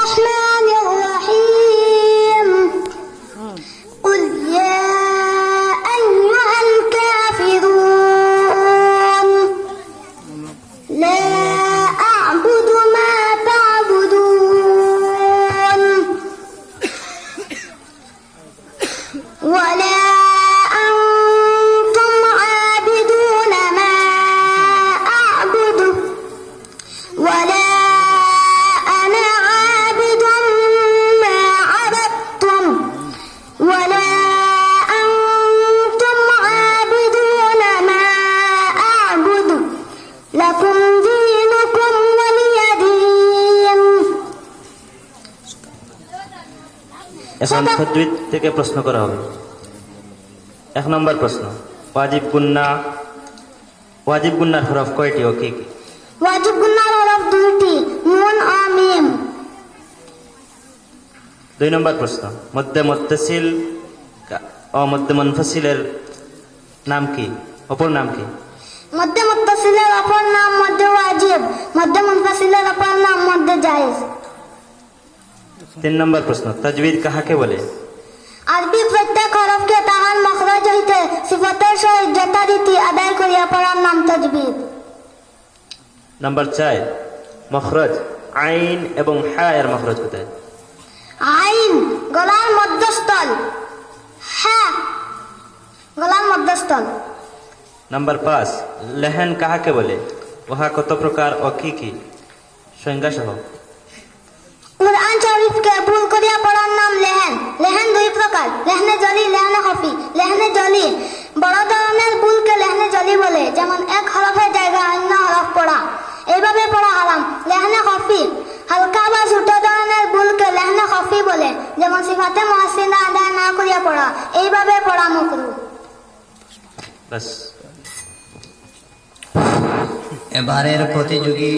الرحمن الرحيم قل يا أيها الكافرون لا أعبد ما تعبدون ولا أنتم عابدون ما أعبد ولا أنا عابد ما عبدتم ولا أنتم عابدون ما أعبد لكم دينكم ولي دين এখন তাজউদ থেকে প্রশ্ন করা হবে। 1 নম্বর প্রশ্ন, ওয়াজিব গুন্নার হরফ কয়টি ও কি কি? ওয়াজিব গুন্নার হরফ দুইটি, নুন ও মিম। 2 নম্বর প্রশ্ন, মধ্যে মুত্তাসিল ও মধ্যে মুনফাসিলের নাম কি, অপর নাম কি? মধ্যে মুত্তাসিলের অপর নাম মধ্যে ওয়াজিব, মধ্যে মুনফাসিলের অপর নাম মধ্যে জায়েজ। 3 নম্বর প্রশ্ন, তাজউদ কাহাকে বলে? আরবি প্রত্যেক হরফকে তাহার মখরজ হইতে সিফতের সহিত যথারীতি আদায় করিয়া পড়ার নাম তাজবিদ। নাম্বার 4, মখরজ আইন এবং হা এর মখরজ কোথায়? আইন গলার মধ্যস্থল, হা গলার মধ্যস্থল। নাম্বার 5, লেহেন কাহাকে বলে? উহা কত প্রকার ও কি কি, সংজ্ঞা সহ। কুরআন শরীফকে ভুল করিয়া পড়ার নাম লেহেন। লেহেন 2 প্রকার, লেহনে জলি, লেহনে খফি। লেহনে জলি বড় ধরনের ভুলকে লেহনে জলি বলে, যেমন এক হরফের জায়গায় অন্য হরফ পড়া, এইভাবে পড়া হারাম। লেহনে খফি হালকা বা ছোট ধরনের ভুলকে লেহনে খফি বলে, যেমন সিফাতে মুহাসসিনা আদায় না করিয়া পড়া, এইভাবে পড়া মাকরুহ। বাস। এবারের প্রতিযোগী